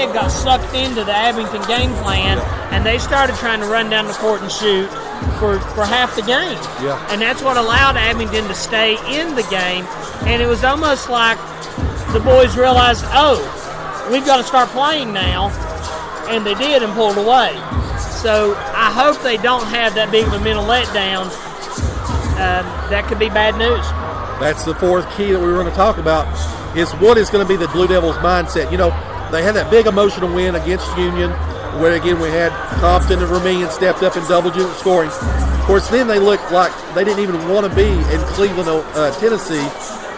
got sucked into the Abingdon game plan, and they started trying to run down the court and shoot for half the game. Yeah. And that's what allowed Abingdon to stay in the game. And it was almost like the boys realized, we've got to start playing now. And they did and pulled away. So I hope they don't have that big of a mental letdown. That could be bad news. That's the fourth key that we were going to talk about, is what is going to be the Blue Devils' mindset. You know, they had that big emotional win against Union, where, again, we had Compton and Vermillion stepped up in double-digit scoring. Of course, then they looked like they didn't even want to be in Cleveland, Tennessee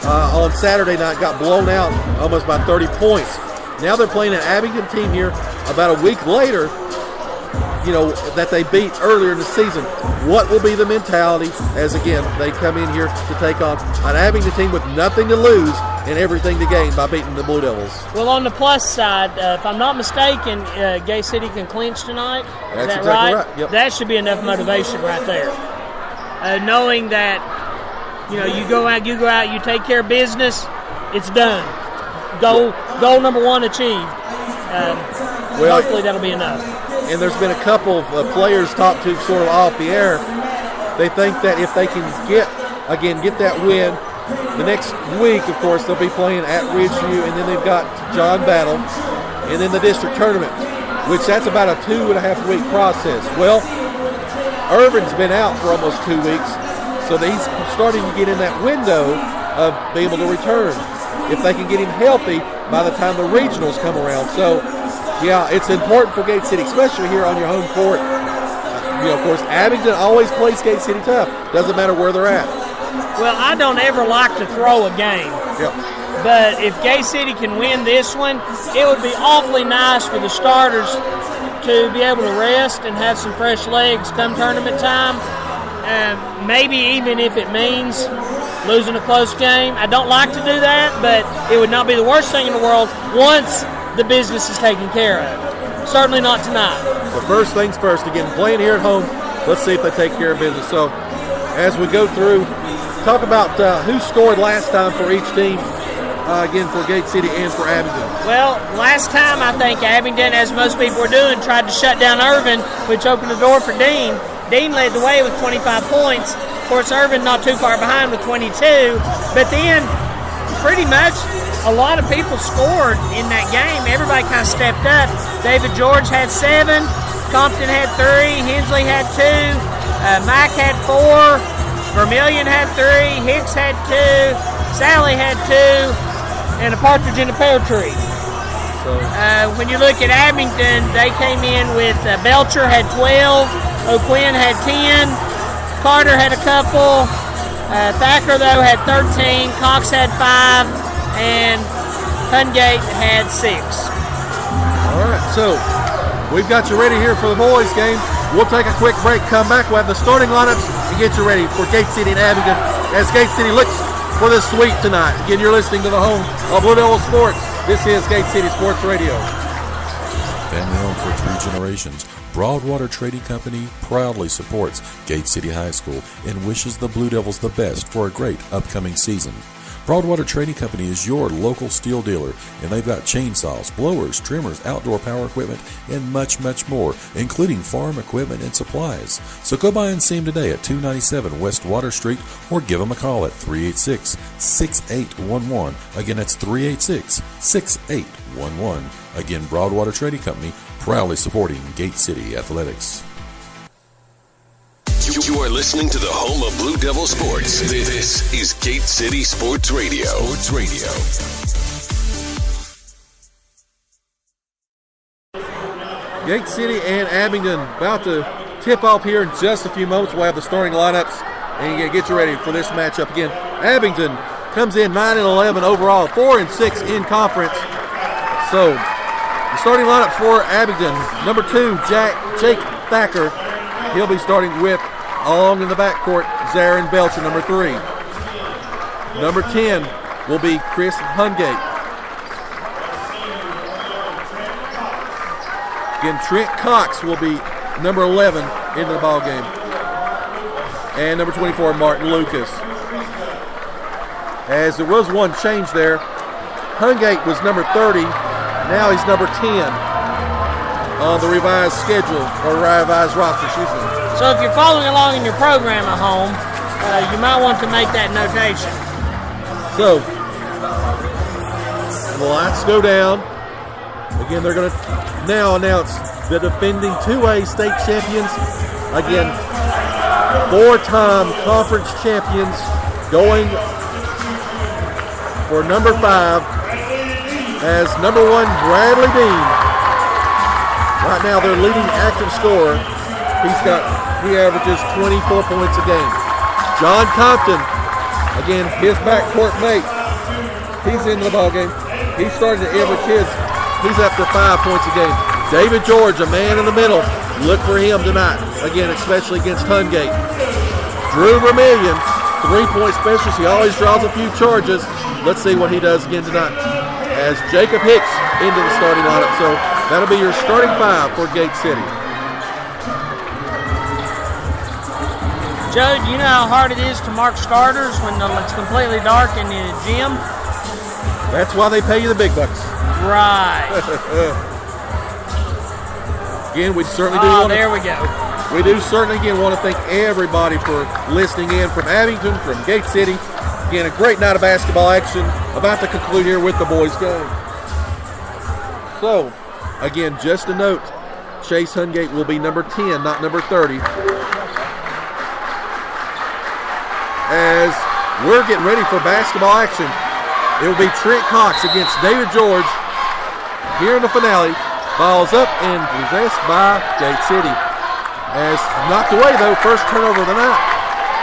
on Saturday night, got blown out almost by 30 points. Now they're playing an Abingdon team here about a week later, that they beat earlier in the season. What will be the mentality as, again, they come in here to take on an Abingdon team with nothing to lose and everything to gain by beating the Blue Devils? Well, on the plus side, if I'm not mistaken, Gay City can clinch tonight. That's that exactly right? Yep. That should be enough motivation right there. Knowing that, you go out, you take care of business, it's done. Goal number one achieved. Hopefully that'll be enough. And there's been a couple of players talked to sort of off the air. They think that if they can get that win, the next week, of course, they'll be playing at Ridgeview, and then they've got John Battle, and then the district tournament, which that's about a 2.5-week process. Well, Irvin's been out for almost 2 weeks, so he's starting to get in that window of being able to return. If they can get him healthy by the time the regionals come around. So, yeah, it's important for Gate City, especially here on your home court. Of course, Abingdon always plays Gate City tough. Doesn't matter where they're at. Well, I don't ever like to throw a game. Yep. But if Gay City can win this one, it would be awfully nice for the starters to be able to rest and have some fresh legs come tournament time. Maybe even if it means losing a close game. I don't like to do that, but it would not be the worst thing in the world once the business is taken care of. Certainly not tonight. But first things first, again, playing here at home, let's see if they take care of business. So as we go through, talk about who scored last time for each team, again, for Gate City and for Abingdon. Well, last time I think Abingdon, as most people were doing, tried to shut down Irvin, which opened the door for Dean. Dean led the way with 25 points. Of course, Irvin not too far behind with 22. But then, pretty much, a lot of people scored in that game. Everybody kind of stepped up. David George had 7. Compton had 3. Hensley had 2. Mike had 4. Vermillion had 3. Hicks had 2. Sally had 2. And a partridge in a pear tree. When you look at Abingdon, they came in with Belcher had 12. O'Quinn had 10. Carter had a couple. Thacker, though, had 13. Cox had 5. And Hungate had 6. All right, so we've got you ready here for the boys' game. We'll take a quick break, come back. We'll have the starting lineups and get you ready for Gate City and Abingdon as Gate City looks for this sweep tonight. Again, you're listening to the home of Blue Devil Sports. This is Gate City Sports Radio. Family owned for 3 generations, Broadwater Trading Company proudly supports Gate City High School and wishes the Blue Devils the best for a great upcoming season. Broadwater Trading Company is your local steel dealer, and they've got chainsaws, blowers, trimmers, outdoor power equipment, and much, much more, including farm equipment and supplies. So go by and see them today at 297 West Water Street, or give them a call at 386-6811. Again, that's 386-6811. Again, Broadwater Trading Company, proudly supporting Gate City Athletics. You are listening to the home of Blue Devil Sports. This is Gate City Sports Radio. Sports Radio. Gate City and Abingdon about to tip off here in just a few moments. We'll have the starting lineups and get you ready for this matchup again. Abingdon comes in 9-11 overall, 4-6 in conference. So the starting lineup for Abingdon: number 2, Jake Thacker. He'll be starting with, along in the backcourt, Zarin Belcher, number 3. Number 10 will be Chris Hungate. Again, Trent Cox will be number 11 into the ball game. And number 24, Martin Lucas. As there was one change there, Hungate was number 30. Now he's number 10 on the revised schedule, or revised roster, excuse me. So if you're following along in your program at home, you might want to make that notation. So, the lights go down. Again, they're going to now announce the defending 2A state champions. Again, 4-time conference champions going for number 5 as number 1, Bradley Dean. Right now, their leading active scorer. He averages 24 points a game. John Compton, again, his backcourt mate. He's into the ball game. He started to average his. He's up to 5 points a game. David George, a man in the middle. Look for him tonight. Again, especially against Hungate. Drew Vermillion, 3-point specialist. He always draws a few charges. Let's see what he does again tonight. As Jacob Hicks into the starting lineup. So that'll be your starting 5 for Gate City. Joe, do you know how hard it is to mark starters when it's completely dark in the gym? That's why they pay you the big bucks. Right. Again, we certainly do there we go. We do certainly again want to thank everybody for listening in from Abingdon, from Gate City. Again, a great night of basketball action about to conclude here with the boys' game. So, again, just a note, Chase Hungate will be number 10, not number 30. As we're getting ready for basketball action, it will be Trent Cox against David George here in the finale. Ball's up and possessed by Gate City. As knocked away, though, first turnover of the night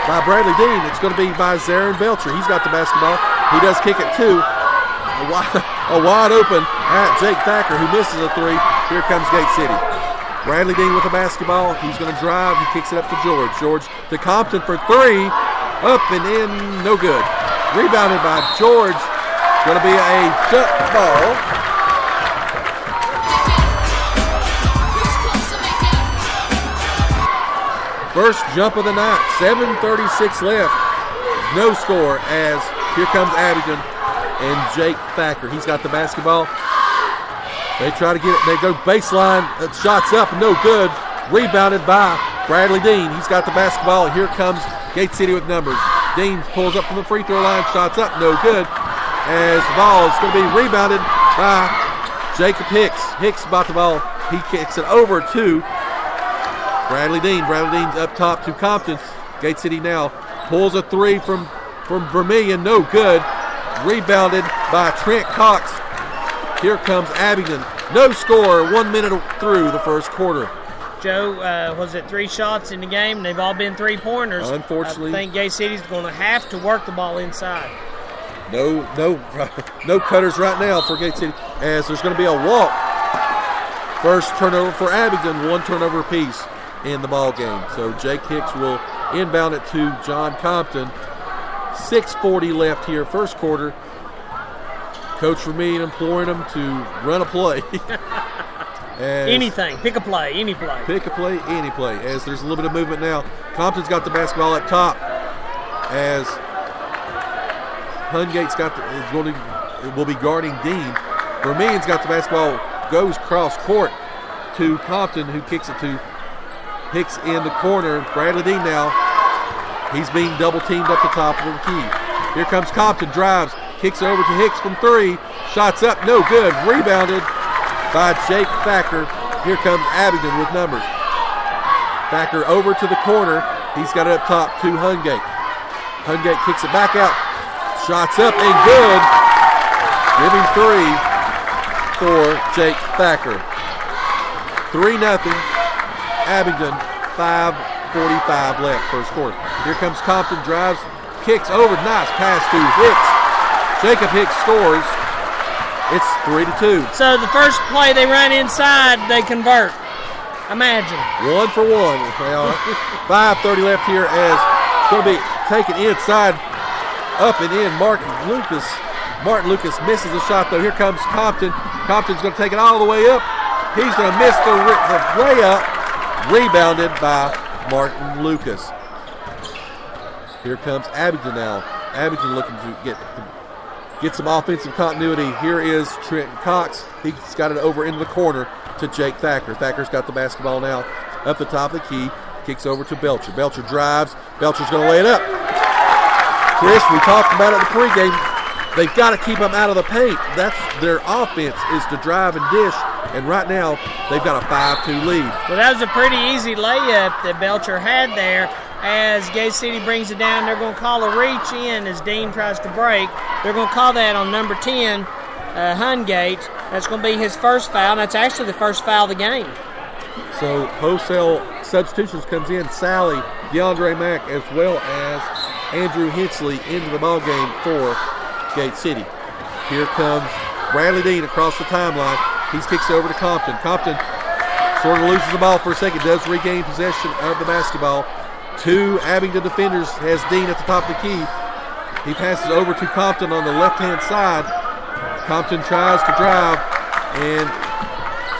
by Bradley Dean. It's going to be by Zarin Belcher. He's got the basketball. He does kick it too. A wide open at Jake Thacker, who misses a 3. Here comes Gate City. Bradley Dean with the basketball. He's going to drive. He kicks it up to George. George to Compton for 3. Up and in, no good. Rebounded by George. Going to be a jump ball. First jump of the night. 7:36 left. No score as here comes Abingdon and Jake Thacker. He's got the basketball. They try to get it. They go baseline. Shots up, no good. Rebounded by Bradley Dean. He's got the basketball. Here comes Gate City with numbers. Dean pulls up from the free throw line. Shots up, no good. As the ball is going to be rebounded by Jacob Hicks. Hicks about the ball. He kicks it over to Bradley Dean. Bradley Dean's up top to Compton. Gate City now pulls a 3 from Vermillion. No good. Rebounded by Trent Cox. Here comes Abingdon. No score. 1 minute through the first quarter. Joe, was it 3 shots in the game? They've all been 3-pointers. Unfortunately. I think Gate City's going to have to work the ball inside. No cutters right now for Gate City as there's going to be a walk. First turnover for Abingdon. 1 turnover apiece in the ball game. So Jake Hicks will inbound it to John Compton. 6:40 left here, first quarter. Coach Vermillion imploring him to run a play. Anything. Pick a play. Any play. Pick a play. Any play. As there's a little bit of movement now. Compton's got the basketball up top. As Hungate's will be guarding Dean. Vermillion's got the basketball. Goes cross court to Compton, who kicks it to Hicks in the corner. Bradley Dean now. He's being double teamed up the top of the key. Here comes Compton. Drives. Kicks it over to Hicks from 3. Shots up. No good. Rebounded by Jake Thacker. Here comes Abingdon with numbers. Thacker over to the corner. He's got it up top to Hungate. Hungate kicks it back out. Shots up and good. Giving 3 for Jake Thacker. 3-0. Abingdon. 5:45 left first quarter. Here comes Compton. Drives. Kicks over. Nice pass to Hicks. Jacob Hicks scores. It's 3-2. So the first play they run inside, they convert. Imagine. 1 for 1. They are 5:30 left here as going to be taken inside, up and in. Martin Lucas misses a shot though. Here comes Compton. Compton's going to take it all the way up. He's going to miss the way up. Rebounded by Martin Lucas. Here comes Abingdon now. Abingdon looking to get get some offensive continuity. Here is Trenton Cox. He's got it over into the corner to Jake Thacker. Thacker's got the basketball now up the top of the key. Kicks over to Belcher. Belcher drives. Belcher's going to lay it up. Chris, we talked about it in the pregame. They've got to keep them out of the paint. That's their offense, is to drive and dish. And right now, they've got a 5-2 lead. Well, that was a pretty easy layup that Belcher had there. As Gate City brings it down, they're going to call a reach in as Dean tries to break. They're going to call that on number 10, Hungate. That's going to be his first foul, and that's actually the first foul of the game. So wholesale substitutions comes in. Sally, DeAndre Mack, as well as Andrew Hensley into the ball game for Gate City. Here comes Bradley Dean across the timeline. He kicks over to Compton. Compton sort of loses the ball for a second, does regain possession of the basketball. Two Abingdon defenders has Dean at the top of the key. He passes over to Compton on the left-hand side. Compton tries to drive and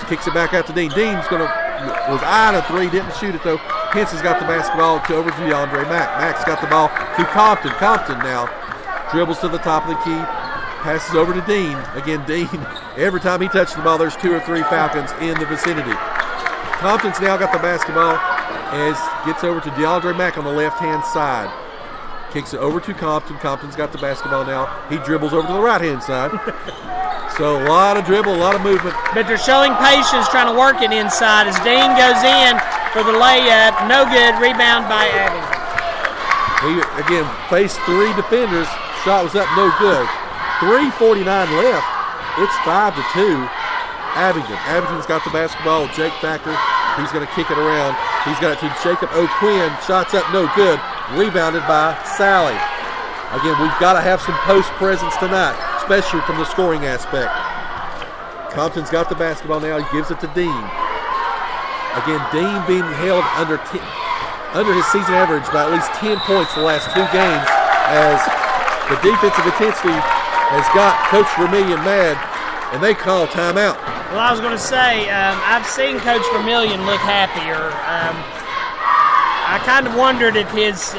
kicks it back out to Dean. Dean's was eyed a three, didn't shoot it though. Henson's got the basketball over to DeAndre Mack. Mack's got the ball to Compton. Compton now dribbles to the top of the key, passes over to Dean. Again, Dean, every time he touches the ball, there's 2 or 3 Falcons in the vicinity. Compton's now got the basketball as gets over to DeAndre Mack on the left-hand side. Kicks it over to Compton. Compton's got the basketball now. He dribbles over to the right-hand side. So a lot of dribble, a lot of movement. But they're showing patience, trying to work it inside as Dean goes in for the layup. No good. Rebound by Abingdon. He, again, faced 3 defenders. Shot was up, no good. 3:49 left. It's 5-2. Abingdon. Abingdon's got the basketball. Jake Thacker. He's going to kick it around. He's got it to Jacob O'Quinn. Shots up, no good. Rebounded by Sally. Again, we've got to have some post presence tonight, especially from the scoring aspect. Compton's got the basketball now. He gives it to Dean. Again, Dean being held under his season average by at least 10 points the last 2 games, as the defensive intensity has got Coach Vermillion mad, and they call timeout. Well, I was going to say, I've seen Coach Vermillion look happier. I kind of wondered if his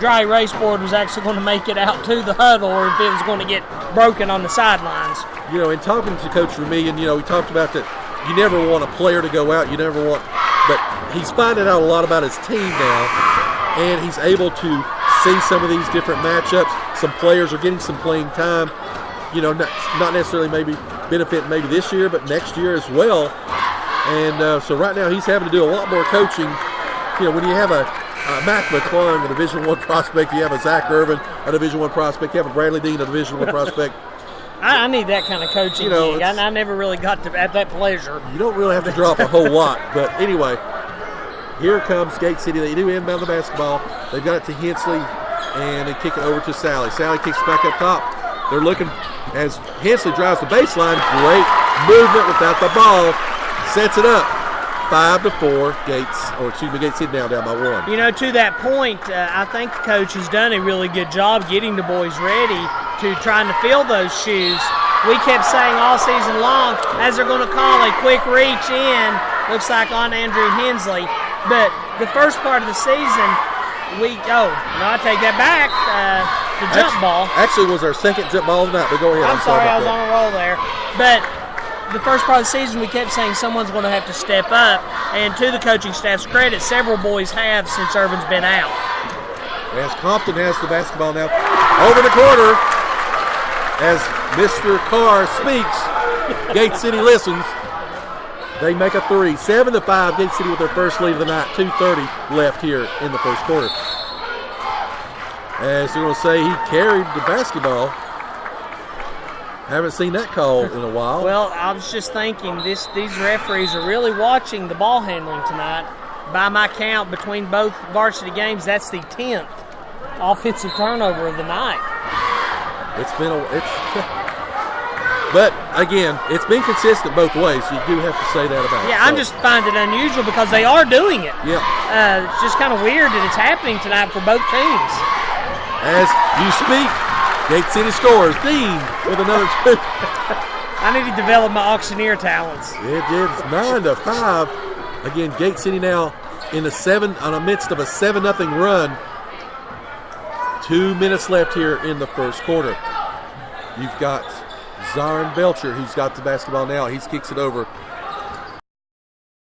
dry erase board was actually going to make it out to the huddle or if it was going to get broken on the sidelines. You know, in talking to Coach Vermillion, we talked about that you never want a player to go out. You never want, but he's finding out a lot about his team now, and he's able to see some of these different matchups. Some players are getting some playing time. Not necessarily maybe benefit maybe this year, but next year as well. And so right now he's having to do a lot more coaching. When you have a Mac McClung, a Division I prospect, you have a Zach Irvin, a Division I prospect, you have a Bradley Dean, a Division I prospect. I need that kind of coaching gig. I never really got to at that pleasure. You don't really have to drop a whole lot. But anyway, here comes Gate City. They do inbound the basketball. They've got it to Hensley, and they kick it over to Sally. Sally kicks it back up top. They're looking as Hensley drives the baseline. Great movement without the ball. Sets it up. 5-4. Gate City now down by 1. To that point, I think the coach has done a really good job getting the boys ready to trying to fill those shoes. We kept saying all season long, as they're going to call a quick reach in, looks like on Andrew Hensley. But the first part of the season, I take that back. The jump ball. Actually, was our second jump ball of the night, but go ahead. I'm sorry, I was on a roll there. But the first part of the season, we kept saying someone's going to have to step up. And to the coaching staff's credit, several boys have since Urban's been out. As Compton has the basketball now over the corner. As Mr. Carr speaks, Gate City listens. They make a 3. 7-5, Gate City with their first lead of the night. 2:30 left here in the first quarter. As they're going to say, he carried the basketball. Haven't seen that call in a while. Well, I was just thinking, these referees are really watching the ball handling tonight. By my count, between both varsity games, that's the 10th offensive turnover of the night. But again, it's been consistent both ways. You do have to say that about it. Yeah, I'm just finding it unusual because they are doing it. Yeah. It's just kind of weird that it's happening tonight for both teams. As you speak, Gate City scores. Dean with another 2. I need to develop my auctioneer talents. It did. It's 9-5. Again, Gate City now in the midst of a 7-0 run. 2 minutes left here in the first quarter. You've got Zarin Belcher, who's got the basketball now. He kicks it over